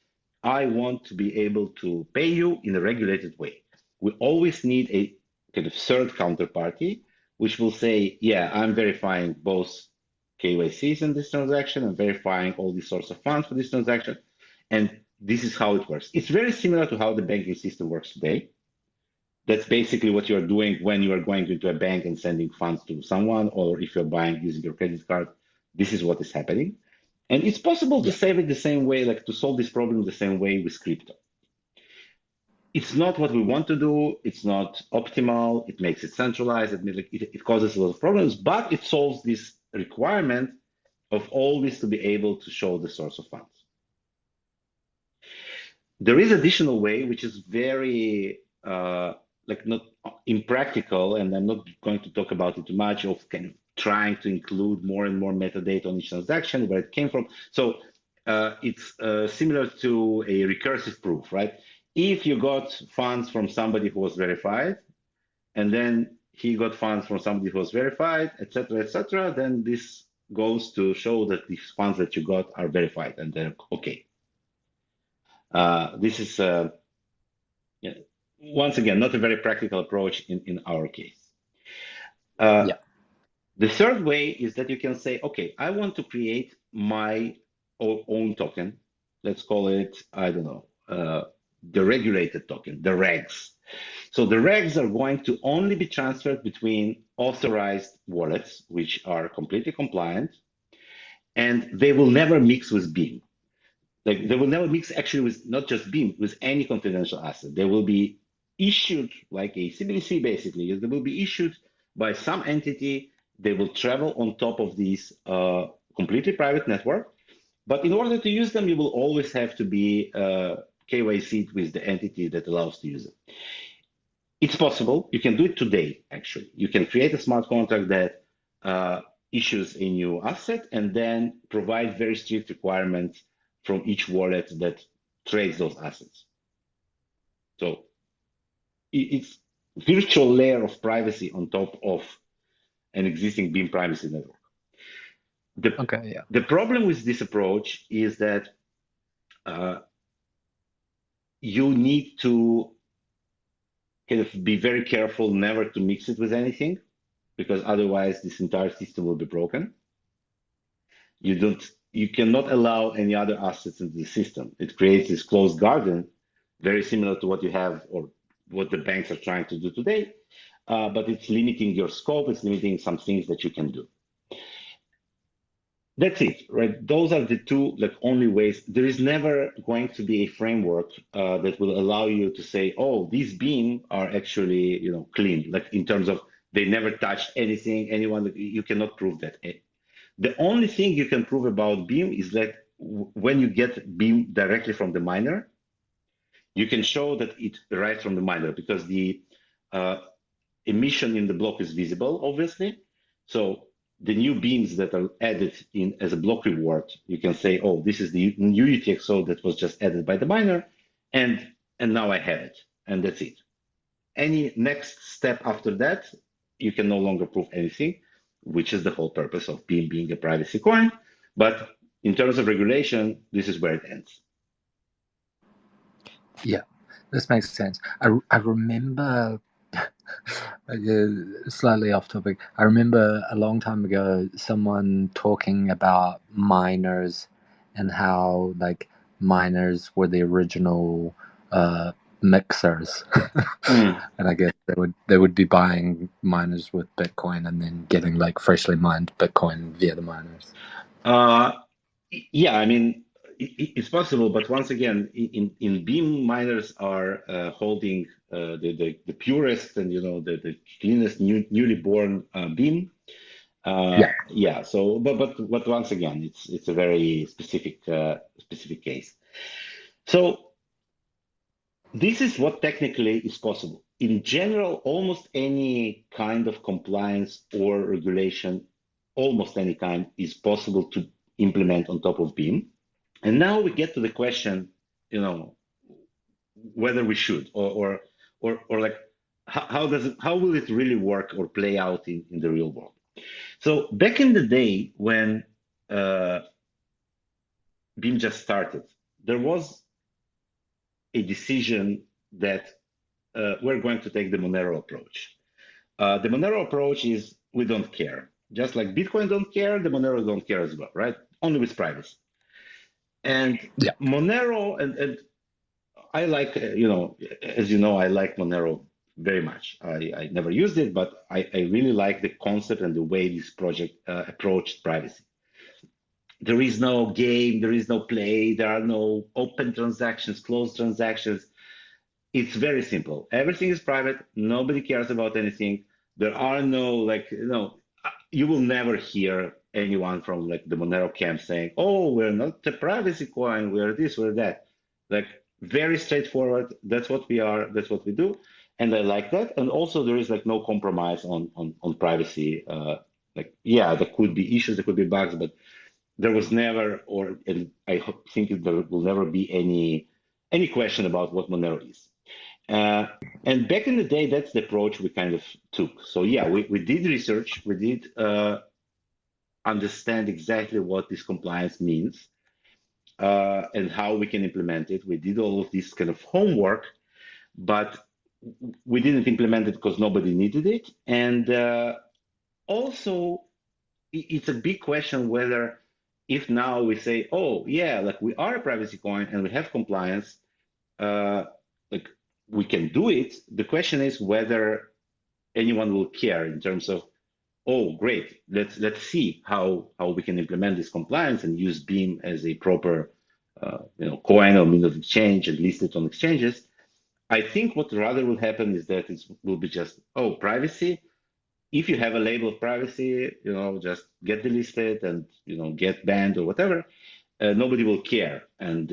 I want to be able to pay you in a regulated way. We always need a kind of third counterparty, which will say, yeah, I'm verifying both KYCs in this transaction and verifying all the source of funds for this transaction. And this is how it works. It's very similar to how the banking system works today. That's basically what you're doing when you are going into a bank and sending funds to someone, or if you're buying using your credit card. This is what is happening. And it's possible to Yeah, save it the same way, like to solve this problem the same way with crypto. It's not what we want to do. It's not optimal. It makes it centralized. It causes a lot of problems, but it solves this requirement of always to be able to show the source of funds. There is additional way, which is very like not impractical, and I'm not going to talk about it too much, of kind of trying to include more and more metadata on each transaction, where it came from. So it's similar to a recursive proof, right? If you got funds from somebody who was verified, and then he got funds from somebody who was verified, etc., then this goes to show that the funds that you got are verified and they're okay. This is yeah, once again not a very practical approach in our case. Uh, yeah, the third way is that you can say, okay, I want to create my own token. Let's call it, I don't know, the regulated token, the regs. So the regs are going to only be transferred between authorized wallets, which are completely compliant, and they will never mix with Beam. Like they will never mix actually with not just Beam, with any confidential asset. They will be issued like a CBDC basically. They will be issued by some entity. They will travel on top of these completely private network. But in order to use them, you will always have to be KYC with the entity that allows to use it. It's possible. You can do it today, actually. You can create a smart contract that issues a new asset and then provide very strict requirements from each wallet that trades those assets. So it's virtual layer of privacy on top of an existing Beam privacy network. The, okay, yeah, the problem with this approach is that uh, you need to kind of be very careful never to mix it with anything, because otherwise this entire system will be broken. You cannot allow any other assets into the system. It creates this closed garden, very similar to what you have or what the banks are trying to do today. But it's limiting your scope. It's limiting some things that you can do. That's it, right? Those are the two like only ways. There is never going to be a framework that will allow you to say, oh, these beam are actually clean, like in terms of they never touched anything, anyone. You cannot prove that. The only thing you can prove about Beam is that when you get Beam directly from the miner, you can show that it arrives from the miner because the uh, emission in the block is visible, obviously. So the new beams that are added in as a block reward, you can say, oh, this is the new UTXO that was just added by the miner, and now I have it, and that's it. Any next step after that, you can no longer prove anything, which is the whole purpose of Beam being a privacy coin. But in terms of regulation, this is where it ends. yeah. This makes sense. I remember, slightly off topic. I remember a long time ago someone talking about miners and how like miners were the original mixers, Mm. and I guess they would be buying miners with Bitcoin and then getting like freshly mined Bitcoin via the miners. Uh, yeah, I mean, it's possible, but once again, in Beam, miners are holding the purest and the cleanest newly born Beam. Yeah, Yeah, so but once again, it's a very specific case. So this is what technically is possible. In general, almost any kind of compliance or regulation, almost any kind, is possible to implement on top of Beam. And now we get to the question, you know, whether we should or like how will it really work or play out in the real world? So back in the day when uh, Beam just started, there was a decision that we're going to take the Monero approach. The Monero approach is we don't care. Just like Bitcoin don't care, the Monero don't care as well, right? Only with privacy. And yeah, Monero, and I like, as you know, I like Monero very much. I never used it, but I really like the concept and the way this project approached privacy. There is no game, there is no play, there are no open transactions, closed transactions. It's very simple. Everything is private. Nobody cares about anything. There are no you will never hear anyone from like the Monero camp saying, "Oh, we're not a privacy coin. We're this, we're that." Like very straightforward. That's what we are. That's what we do, and I like that. And also, there is like no compromise on privacy. Like yeah, there could be issues, there could be bugs, but there was never, and think there will never be any question about what Monero is. Uh, and back in the day, that's the approach we kind of took. So yeah, we did research, we did understand exactly what this compliance means and how we can implement it. We did all of this kind of homework, but we didn't implement it because nobody needed it. And also, it's a big question whether if now we say, oh yeah, like we are a privacy coin and we have compliance, uh, like we can do it. The question is whether anyone will care in terms of, oh, great, let's see how we can implement this compliance and use Beam as a proper coin or means of exchange and list it on exchanges. I think what rather will happen is that it will be just, oh, privacy. If you have a label of privacy, just get delisted and get banned or whatever. Nobody will care, and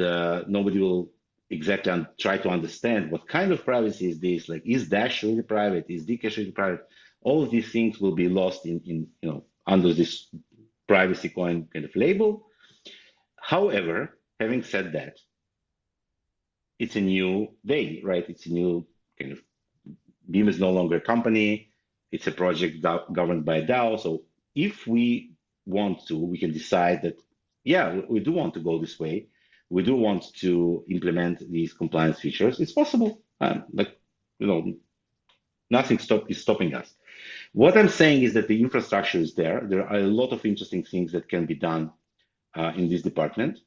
nobody will exactly try to understand what kind of privacy is this. Like, is Dash really private? Is Dcash really private? All of these things will be lost in under this privacy coin kind of label. However, having said that, it's a new day, right? It's a new kind of Beam is no longer a company. It's a project governed by a DAO. So if we want to, we can decide that, yeah, we do want to go this way. We do want to implement these compliance features. It's possible. Like, you know, nothing is stopping us. What I'm saying is that the infrastructure is there. There are a lot of interesting things that can be done in this department.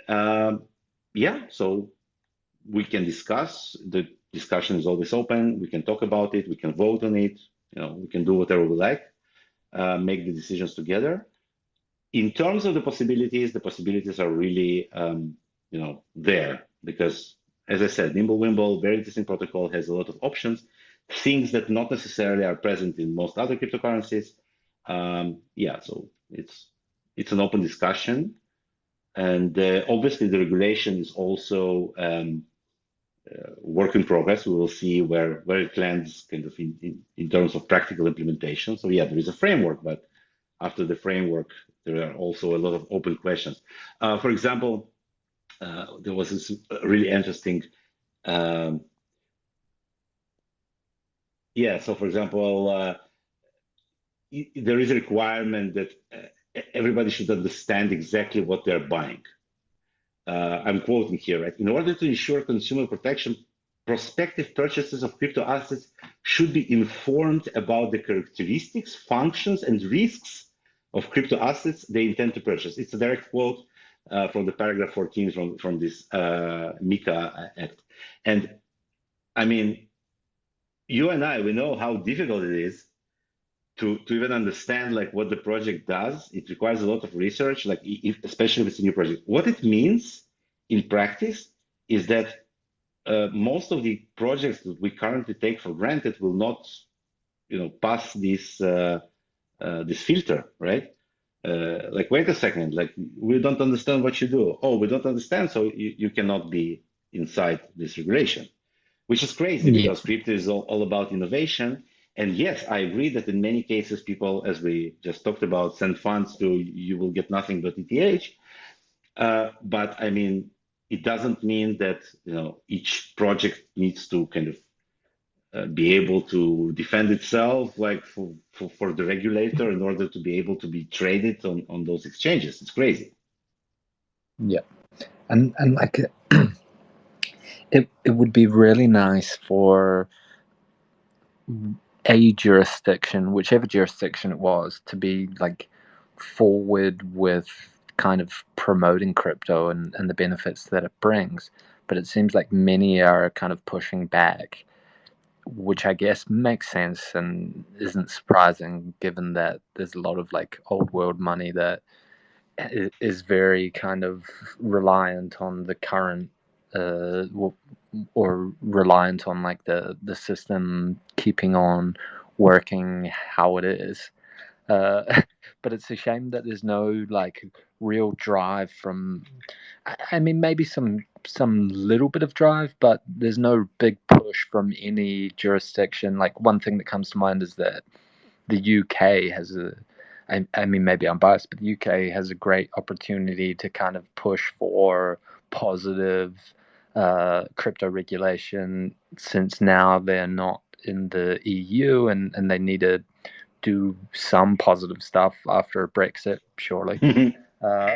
Um, yeah, so we can discuss. The discussion is always open. We can talk about it. We can vote on it. We can do whatever we like, make the decisions together. In terms of the possibilities are really, there because, as I said, Nimblewimble, very interesting protocol, has a lot of options, things that not necessarily are present in most other cryptocurrencies. Yeah, so it's an open discussion, and obviously the regulation is also work in progress. We will see where it lands kind of in terms of practical implementation. So yeah, there is a framework, but after the framework, there are also a lot of open questions. For example, there was this really interesting, um, yeah. So for example, there is a requirement that everybody should understand exactly what they're buying. I'm quoting here, right? In order to ensure consumer protection, prospective purchasers of crypto assets should be informed about the characteristics, functions, and risks of crypto assets they intend to purchase. It's a direct quote from the paragraph 14 from this MiCA Act. And I mean, you and I, we know how difficult it is to even understand like what the project does. It requires a lot of research, like especially if it's a new project. What it means in practice is that most of the projects that we currently take for granted will not, pass this filter, right? Like, wait a second, like we don't understand what you do. Oh, we don't understand, so you cannot be inside this regulation, which is crazy Yeah, because crypto is all about innovation. And yes, I agree that in many cases, people, as we just talked about, send funds to you will get nothing but ETH. But I mean, it doesn't mean that each project needs to kind of be able to defend itself, like for the regulator, in order to be able to be traded on those exchanges. It's crazy. yeah, and like it would be really nice for a jurisdiction, whichever jurisdiction it was, to be like forward with kind of promoting crypto and the benefits that it brings. But it seems like many are kind of pushing back, which I guess makes sense and isn't surprising given that there's a lot of like old world money that is very kind of reliant on the current or reliant on like the system keeping on working how it is. uh, but it's a shame that there's no like real drive from. I mean, maybe some little bit of drive, but there's no big push from any jurisdiction. Like one thing that comes to mind is that the UK has a. I mean, maybe I'm biased, but the UK has a great opportunity to kind of push for positive crypto regulation since now they're not in the EU and they need to do some positive stuff after Brexit, surely. Uh,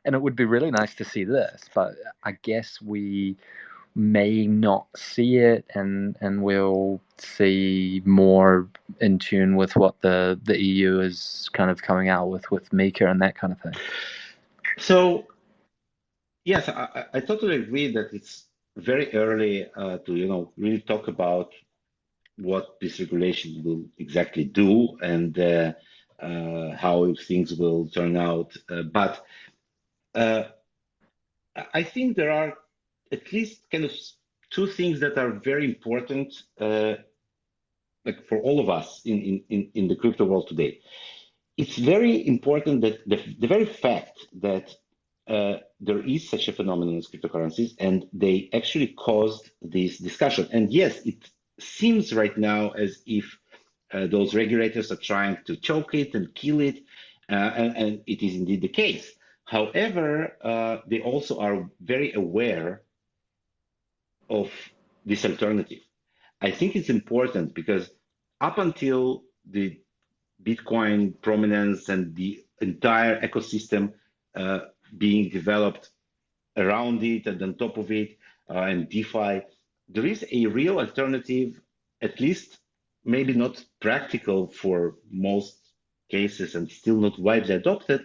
and it would be really nice to see this, but I guess we may not see it, and we'll see more in tune with what the EU is kind of coming out with MiCA and that kind of thing. So yes, I totally agree that it's very early to really talk about what this regulation will exactly do and how things will turn out. But uh, I think there are at least kind of two things that are very important, like for all of us in the crypto world today. It's very important that the very fact that there is such a phenomenon as cryptocurrencies and they actually caused this discussion. And yes, it seems right now as if those regulators are trying to choke it and kill it, and it is indeed the case. However, they also are very aware of this alternative. I think it's important because up until the Bitcoin prominence and the entire ecosystem uh, being developed around it and on top of it, and DeFi, there is a real alternative, at least maybe not practical for most cases and still not widely adopted,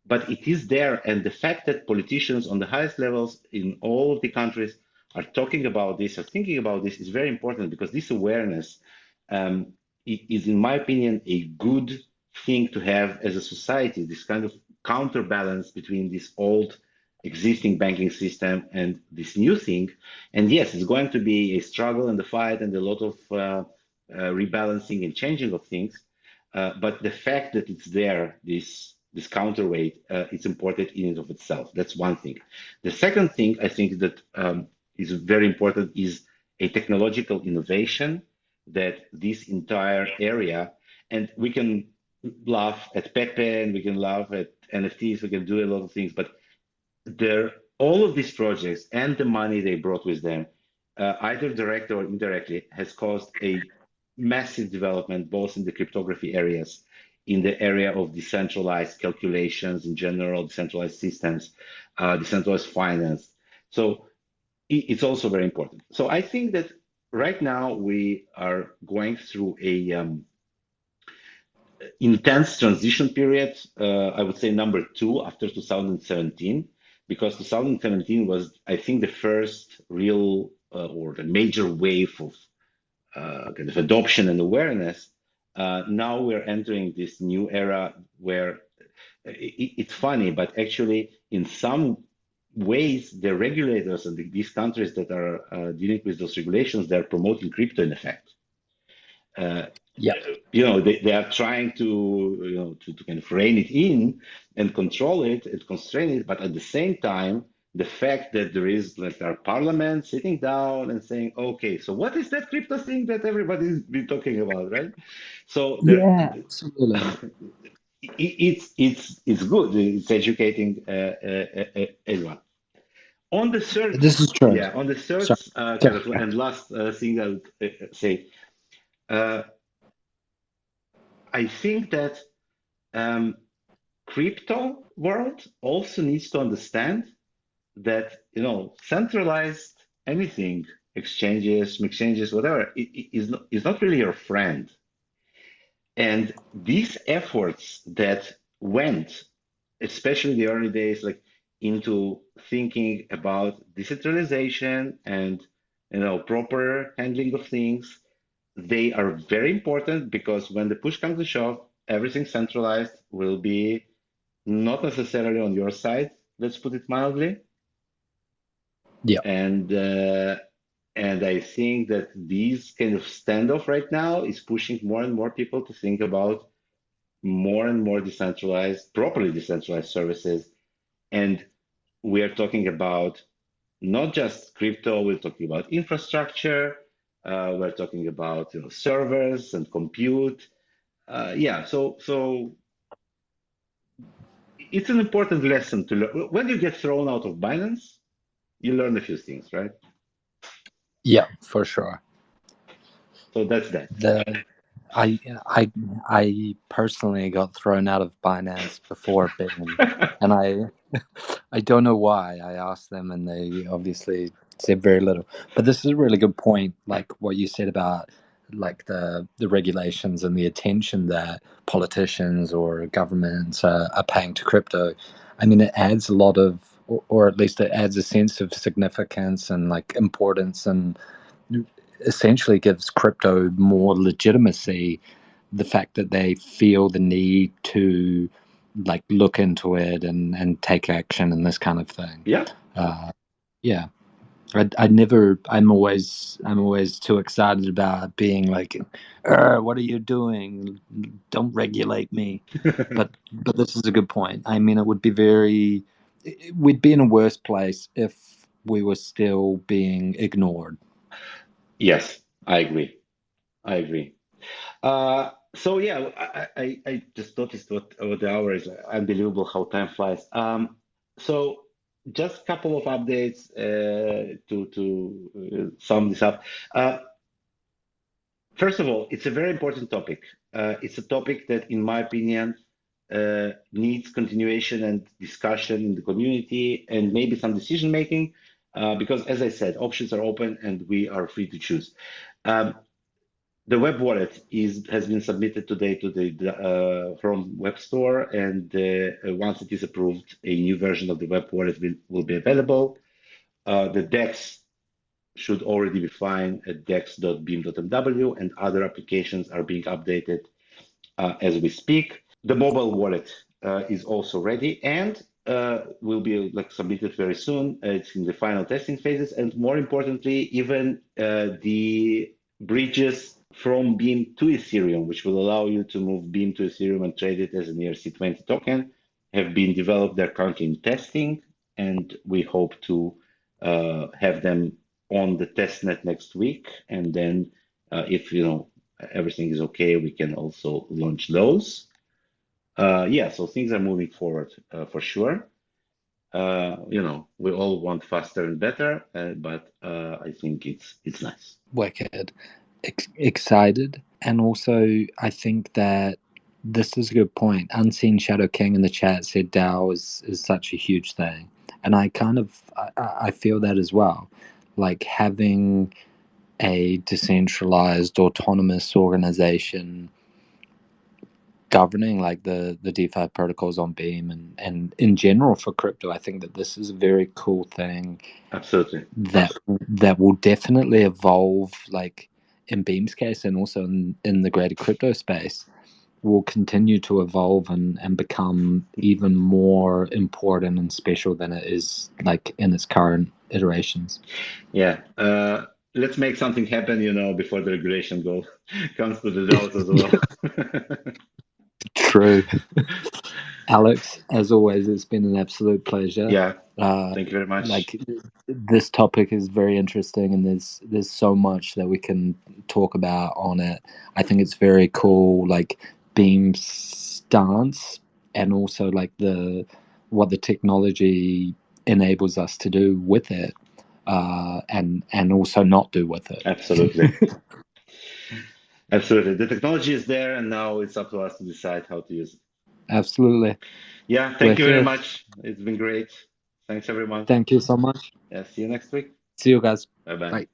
but it is there. And the fact that politicians on the highest levels in all of the countries are talking about this, are thinking about this, is very important because this awareness um, is, in my opinion, a good thing to have as a society, this kind of counterbalance between this old existing banking system and this new thing. And yes, it's going to be a struggle and a fight and a lot of rebalancing and changing of things. But the fact that it's there, this counterweight, it's important in and of itself. That's one thing. The second thing I think that is very important is a technological innovation that this entire area, and we can laugh at Pepe and we can laugh at NFTs, we can do a lot of things, but there, all of these projects and the money they brought with them, either directly or indirectly, has caused a massive development both in the cryptography areas, in the area of decentralized calculations in general, decentralized systems, decentralized finance. So it's also very important. So I think that right now we are going through a intense transition period. I would say number two after 2017, because 2017 was, I think, the first real or the major wave of kind of adoption and awareness, now we're entering this new era where it's funny, but actually, in some ways, the regulators and these countries that are dealing with those regulations, they're promoting crypto in effect. Uh, Yeah. they are trying to kind of rein it in and control it and constrain it, but at the same time, the fact that there is like our parliament sitting down and saying, okay, so what is that crypto thing that everybody's been talking about, right? So there, Yeah, absolutely. it's good. It's educating everyone. On the This search, is true. yeah, on the Sorry. search kind Sorry. of, and last thing I would say, uh, I think that um, crypto world also needs to understand that centralized anything, exchanges, whatever, is not really your friend. And these efforts that went, especially the early days, like into thinking about decentralization and proper handling of things, they are very important because when the push comes to shove, everything centralized will be not necessarily on your side, let's put it mildly. Yeah. And I think that these kind of standoff right now is pushing more and more people to think about more and more decentralized, properly decentralized services. And we are talking about not just crypto, we're talking about infrastructure, we're talking about servers and compute. Yeah, so it's an important lesson to learn. When you get thrown out of Binance, you learn a few things, right? Yeah, for sure. So that's that. The I I I personally got thrown out of Binance before being, and I don't know why. I asked them, and they obviously said very little. But this is a really good point, like what you said about like the regulations and the attention that politicians or governments are paying to crypto. I mean, it adds a lot of, or at least it adds a sense of significance and like importance, and essentially gives crypto more legitimacy. The fact that they feel the need to like look into it and take action and this kind of thing. Yeah. Uh, yeah, I never. I'm always too excited about being like, what are you doing? Don't regulate me. But this is a good point. I mean, it would be very. We'd be in a worse place if we were still being ignored. Yes, I agree. I agree. So yeah, I just noticed what the hour is. Unbelievable how time flies. So just a couple of updates to sum this up. Uh, First of all, it's a very important topic. It's a topic that, in my opinion, needs continuation and discussion in the community and maybe some decision making, because, as I said, options are open and we are free to choose. Um, the web wallet has been submitted today to the Chrome Web Store, and once it is approved, a new version of the web wallet will be available. The DEX should already be fine at dex.beam.mw, and other applications are being updated as we speak. The mobile wallet is also ready and will be like submitted very soon. It's in the final testing phases, and more importantly, even the bridges from Beam to Ethereum, which will allow you to move Beam to Ethereum and trade it as an ERC20 token, have been developed. They're currently in testing, and we hope to have them on the testnet next week. And then, if everything is okay, we can also launch those. Yeah, so things are moving forward for sure. We all want faster and better, but I think it's nice. Wicked, excited, and also I think that this is a good point. Unseen Shadow King in the chat said DAO is such a huge thing, and I kind of I feel that as well. Like having a decentralized autonomous organization governing like the DeFi protocols on Beam and in general for crypto. I think that this is a very cool thing Absolutely. that will definitely evolve, like in Beam's case and also in the greater crypto space, will continue to evolve and become even more important and special than it is like in its current iterations. Yeah. Let's make something happen, before the regulation comes to the doors as well. True. Alex, as always, it's been an absolute pleasure. Yeah. Uh, Thank you very much. like this topic is very interesting, and there's so much that we can talk about on it. I think it's very cool, like Beam's stance, and also like the what the technology enables us to do with it, and also not do with it. Absolutely. Absolutely. The technology is there, and now it's up to us to decide how to use it. Absolutely. Yeah. Thank you very Wicked. much. It's been great. Thanks, everyone. Thank you so much. Yeah. See you next week. See you guys. Bye bye. Bye.